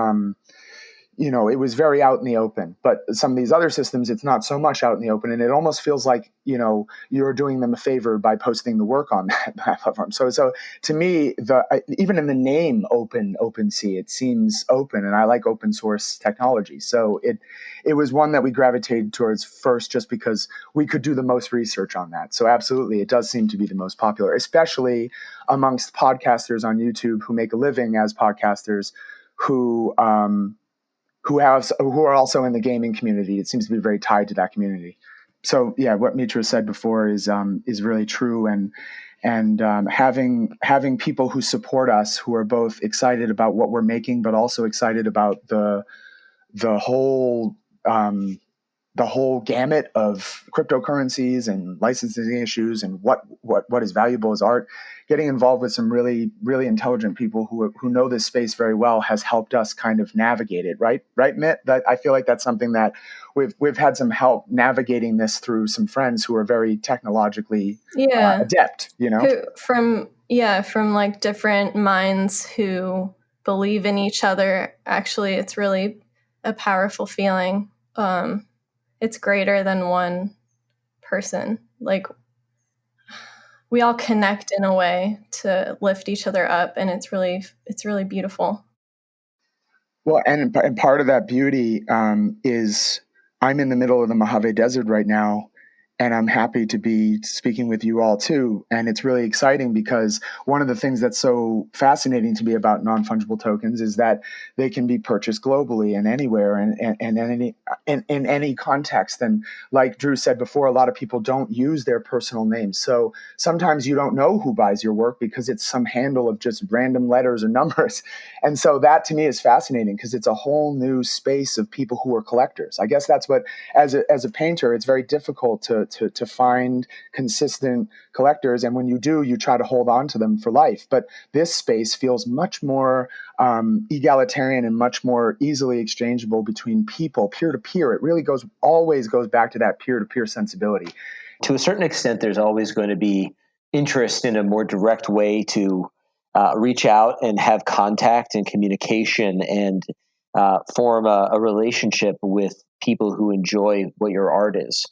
it was very out in the open. But some of these other systems, it's not so much out in the open, and it almost feels like you're doing them a favor by posting the work on that platform. So to me, even in the name OpenSea, it seems open, and I like open source technology. So it was one that we gravitated towards first, just because we could do the most research on that. So absolutely, it does seem to be the most popular, especially amongst podcasters on YouTube who make a living as podcasters who are also in the gaming community. It seems to be very tied to that community. So yeah, what Mitra said before is really true, and having people who support us, who are both excited about what we're making, but also excited about the whole gamut of cryptocurrencies and licensing issues and what is valuable as art. Getting involved with some really, really intelligent people who know this space very well has helped us kind of navigate it. Right, Mitt? I feel like that's something that we've had some help navigating this through some friends who are very technologically adept. From like different minds who believe in each other. Actually, it's really a powerful feeling. It's greater than one person. Like, we all connect in a way to lift each other up, and it's really beautiful. Well, and part of that beauty is I'm in the middle of the Mojave Desert right now, and I'm happy to be speaking with you all too. And it's really exciting because one of the things that's so fascinating to me about non-fungible tokens is that they can be purchased globally and anywhere and in any context. And like Drew said before, a lot of people don't use their personal names. So sometimes you don't know who buys your work because it's some handle of just random letters or numbers. And so that to me is fascinating because it's a whole new space of people who are collectors. I guess that's what, as a painter, it's very difficult to find consistent collectors. And when you do, you try to hold on to them for life. But this space feels much more egalitarian and much more easily exchangeable between people, peer to peer. It really always goes back to that peer to peer sensibility. To a certain extent, there's always going to be interest in a more direct way to reach out and have contact and communication and form a relationship with people who enjoy what your art is.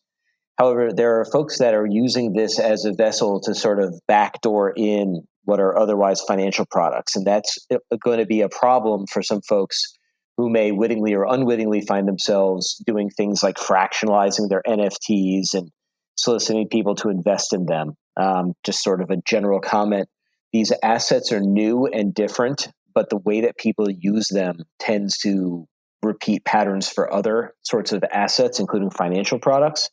However, there are folks that are using this as a vessel to sort of backdoor in what are otherwise financial products. And that's going to be a problem for some folks who may wittingly or unwittingly find themselves doing things like fractionalizing their NFTs and soliciting people to invest in them. Just sort of a general comment. These assets are new and different, but the way that people use them tends to repeat patterns for other sorts of assets, including financial products.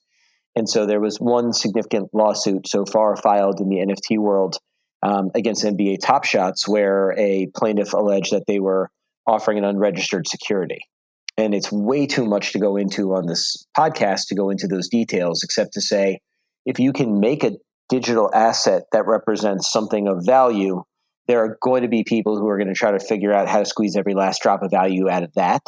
And so there was one significant lawsuit so far filed in the NFT world against NBA Top Shots, where a plaintiff alleged that they were offering an unregistered security. And it's way too much to go into on this podcast to go into those details, except to say, if you can make a digital asset that represents something of value, there are going to be people who are going to try to figure out how to squeeze every last drop of value out of that.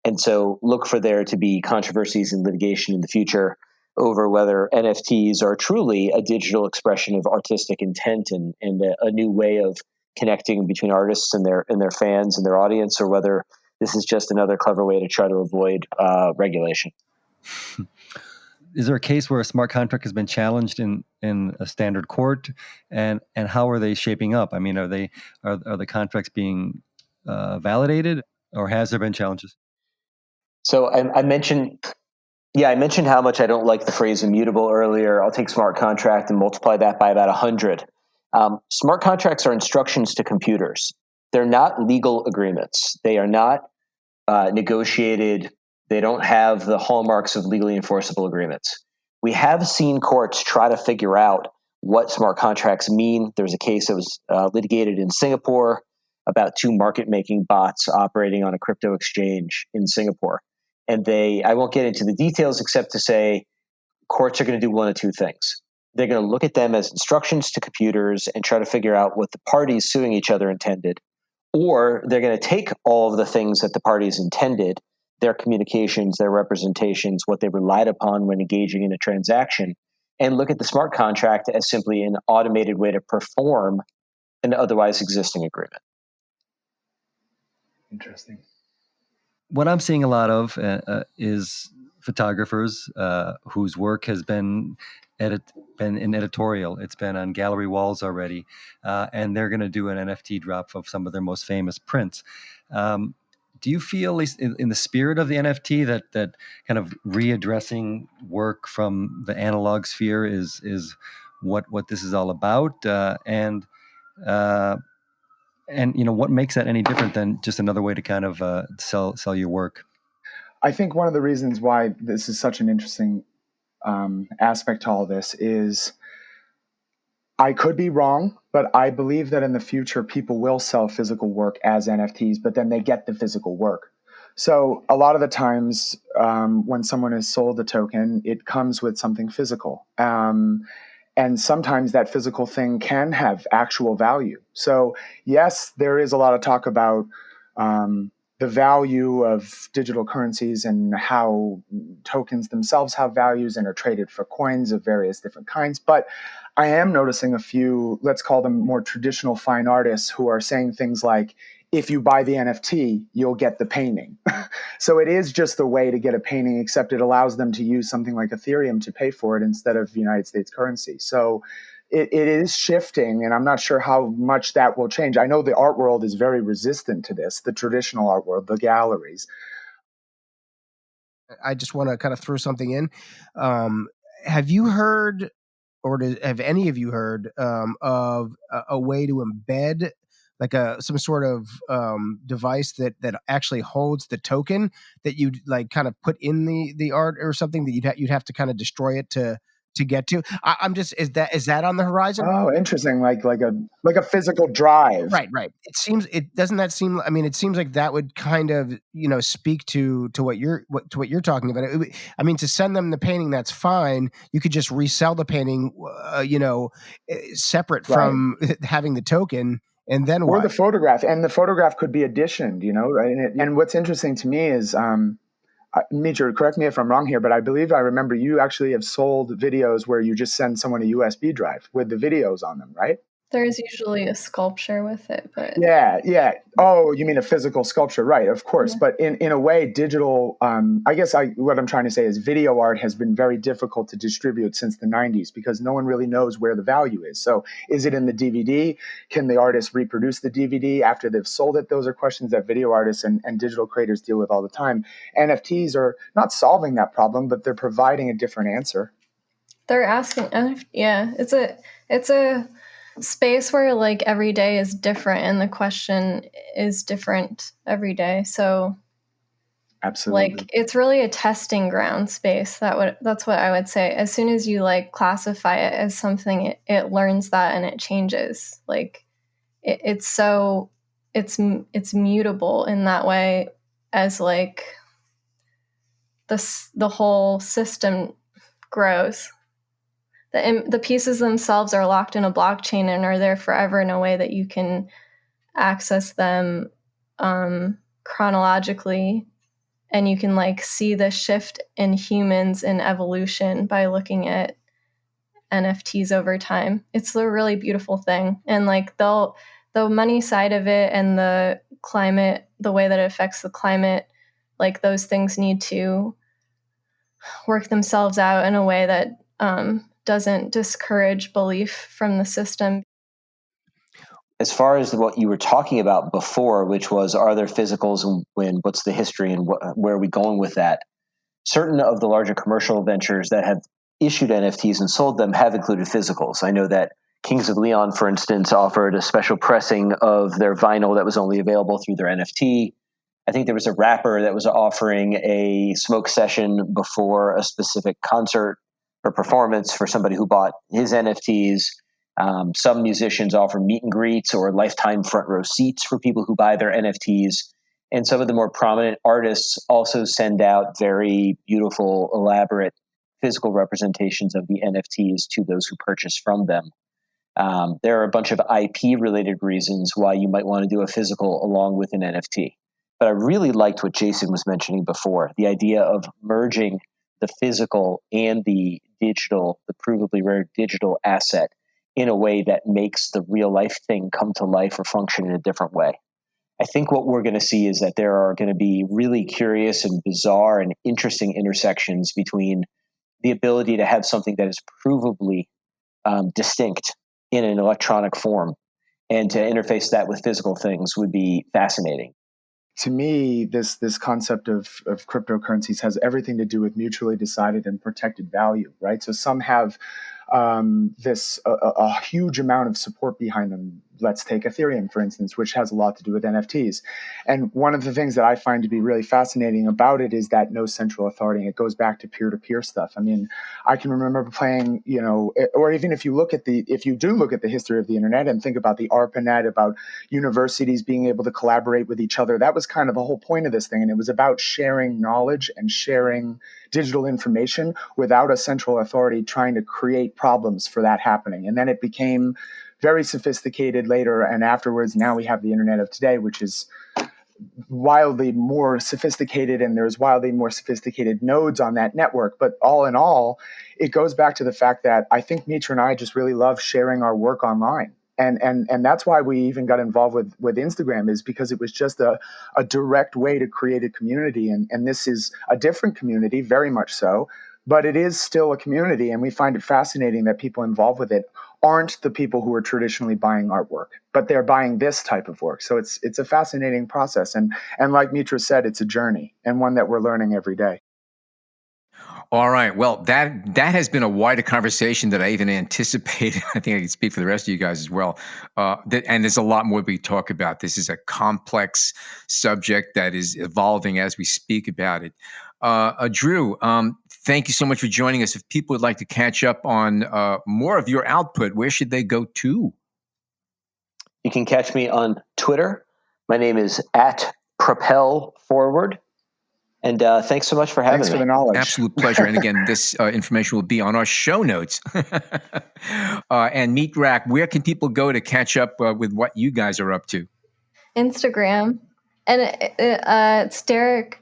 And so look for there to be controversies and litigation in the future over whether NFTs are truly a digital expression of artistic intent and a new way of connecting between artists and their fans and their audience, or whether this is just another clever way to try to avoid regulation. Is there a case where a smart contract has been challenged in a standard court, and how are they shaping up? I mean, are the contracts being validated, or has there been challenges? So I mentioned how much I don't like the phrase immutable earlier. I'll take smart contract and multiply that by about 100. Smart contracts are instructions to computers. They're not legal agreements. They are not negotiated. They don't have the hallmarks of legally enforceable agreements. We have seen courts try to figure out what smart contracts mean. There was a case that was litigated in Singapore about two market-making bots operating on a crypto exchange in Singapore. And I won't get into the details except to say courts are going to do one of two things. They're going to look at them as instructions to computers and try to figure out what the parties suing each other intended. Or they're going to take all of the things that the parties intended, their communications, their representations, what they relied upon when engaging in a transaction, and look at the smart contract as simply an automated way to perform an otherwise existing agreement. Interesting. What I'm seeing a lot of is photographers whose work has been in editorial. It's been on gallery walls already, and they're going to do an NFT drop of some of their most famous prints. Do you feel, at least in the spirit of the NFT, that kind of readdressing work from the analog sphere is what this is all about? And what makes that any different than just another way to kind of sell your work? I think one of the reasons why this is such an interesting aspect to all this is, I could be wrong, but I believe that in the future people will sell physical work as NFTs, but then they get the physical work. So a lot of the times when someone is sold a token, it comes with something physical. And sometimes that physical thing can have actual value. So yes, there is a lot of talk about the value of digital currencies and how tokens themselves have values and are traded for coins of various different kinds. But I am noticing a few, let's call them more traditional fine artists, who are saying things like, if you buy the NFT, you'll get the painting. So it is just a way to get a painting, except it allows them to use something like Ethereum to pay for it instead of United States currency. So it is shifting, and I'm not sure how much that will change. I know the art world is very resistant to this, the traditional art world, the galleries. I just want to kind of throw something in. Have you heard, or have any of you heard of a way to embed like some sort of device that actually holds the token that you'd like kind of put in the art, or something that you'd have to kind of destroy it to get to? I'm just, is that on the horizon? Oh, interesting. Like a physical drive. Right. Doesn't that seem, I mean, it seems like that would kind of, speak to what you're talking about. I mean, to send them the painting, that's fine. You could just resell the painting, separate from having the token. And then or the photograph, and the photograph could be additioned, and what's interesting to me is, Mitra, correct me if I'm wrong here, but I believe I remember you actually have sold videos where you just send someone a USB drive with the videos on them, right? There's usually a sculpture with it, but yeah. Oh, you mean a physical sculpture, right? Of course, yeah. But in a way, digital. I guess what I'm trying to say is, video art has been very difficult to distribute since the '90s because no one really knows where the value is. So, is it in the DVD? Can the artist reproduce the DVD after they've sold it? Those are questions that video artists and digital creators deal with all the time. NFTs are not solving that problem, but they're providing a different answer. They're asking, it's a space where like every day is different and the question is different every day. So Absolutely. Like, it's really a testing ground space. That's what I would say. As soon as you like classify it as something, it learns that and it changes. Like, it's mutable in that way, as like the whole system grows. The pieces themselves are locked in a blockchain and are there forever in a way that you can access them chronologically, and you can like see the shift in humans in evolution by looking at NFTs over time. It's a really beautiful thing. And like the money side of it and the climate, the way that it affects the climate, like those things need to work themselves out in a way that doesn't discourage belief from the system. As far as what you were talking about before, which was, are there physicals and what's the history and where are we going with that? Certain of the larger commercial ventures that have issued NFTs and sold them have included physicals. I know that Kings of Leon, for instance, offered a special pressing of their vinyl that was only available through their NFT. I think there was a rapper that was offering a smoke session before a specific concert or performance for somebody who bought his NFTs. Some musicians offer meet and greets or lifetime front row seats for people who buy their NFTs. And some of the more prominent artists also send out very beautiful, elaborate physical representations of the NFTs to those who purchase from them. There are a bunch of IP-related reasons why you might want to do a physical along with an NFT. But I really liked what Jason was mentioning before, the idea of merging the physical and the digital, the provably rare digital asset, in a way that makes the real life thing come to life or function in a different way. I think what we're going to see is that there are going to be really curious and bizarre and interesting intersections between the ability to have something that is provably distinct in an electronic form and to interface that with physical things would be fascinating. To me, this concept of cryptocurrencies has everything to do with mutually decided and protected value, right? So some have a huge amount of support behind them. Let's take Ethereum, for instance, which has a lot to do with NFTs. And one of the things that I find to be really fascinating about it is that no central authority. It goes back to peer-to-peer stuff. I mean, I can remember playing, or even if you do look at the history of the internet and think about the ARPANET, about universities being able to collaborate with each other, that was kind of the whole point of this thing. And it was about sharing knowledge and sharing digital information without a central authority trying to create problems for that happening. And then it became very sophisticated later, and afterwards, now we have the internet of today, which is wildly more sophisticated, and there's wildly more sophisticated nodes on that network. But all in all, it goes back to the fact that I think Mitra and I just really love sharing our work online. And that's why we even got involved with Instagram, is because it was just a direct way to create a community. And this is a different community, very much so, but it is still a community. And we find it fascinating that people involved with it aren't the people who are traditionally buying artwork, but they're buying this type of work. So it's a fascinating process. And like Mitra said, it's a journey, and one that we're learning every day. All right. Well, that has been a wider conversation than I even anticipated. I think I can speak for the rest of you guys as well. And there's a lot more we talk about. This is a complex subject that is evolving as we speak about it. Drew, thank you so much for joining us. If people would like to catch up on more of your output, where should they go to? You can catch me on Twitter. My name is @PropelForward. And thanks so much for having me. Thanks for the knowledge. Absolute pleasure. And again, this information will be on our show notes. And Mitra, where can people go to catch up with what you guys are up to? Instagram. And it's Derek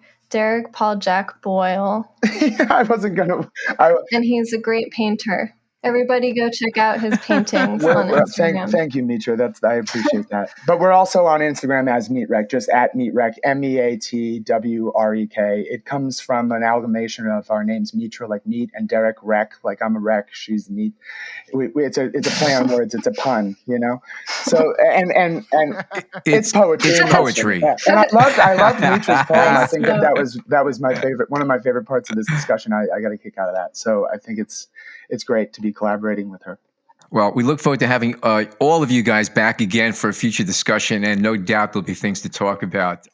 Paul Jack Boyle. I wasn't going to. And he's a great painter. Everybody go check out his paintings on Instagram. Thank you, Mitra. I appreciate that. But we're also on Instagram as Meatrek, just @Meatrek, MEATWREK. It comes from an amalgamation of our names, Mitra, like meat, and Derek, wreck, like I'm a wreck, she's neat. It's a play on words. It's a pun, So and it's poetry. It's poetry. Yeah. And I love Mitra's poem. I think that was my favorite. One of my favorite parts of this discussion. I got a kick out of that. So I think it's great to be collaborating with her. Well, we look forward to having all of you guys back again for a future discussion, and no doubt there'll be things to talk about.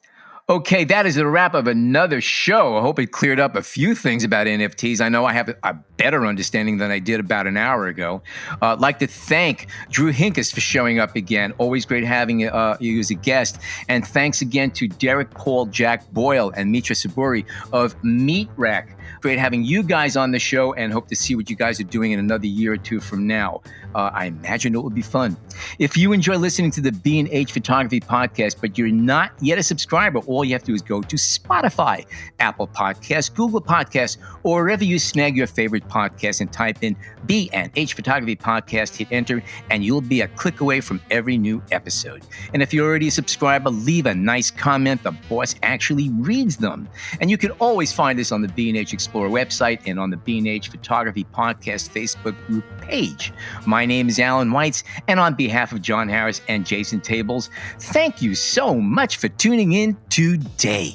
Okay, that is a wrap of another show. I hope it cleared up a few things about NFTs. I know I have a better understanding than I did about an hour ago. I'd like to thank Drew Hinkes for showing up again. Always great having you as a guest. And thanks again to Derek, Paul, Jack, Boyle, and Mitra Saboury of Mitra. Great having you guys on the show, and hope to see what you guys are doing in another year or two from now. I imagine it will be fun. If you enjoy listening to the B&H Photography Podcast, but you're not yet a subscriber, all you have to do is go to Spotify, Apple Podcasts, Google Podcasts, or wherever you snag your favorite podcast and type in B&H Photography Podcast, hit enter, and you'll be a click away from every new episode. And if you're already a subscriber, leave a nice comment. The boss actually reads them. And you can always find us on the B&H Explorer website and on the B&H Photography Podcast Facebook group page. My name is Alan Weitz, and on behalf of John Harris and Jason Tables, thank you so much for tuning in today.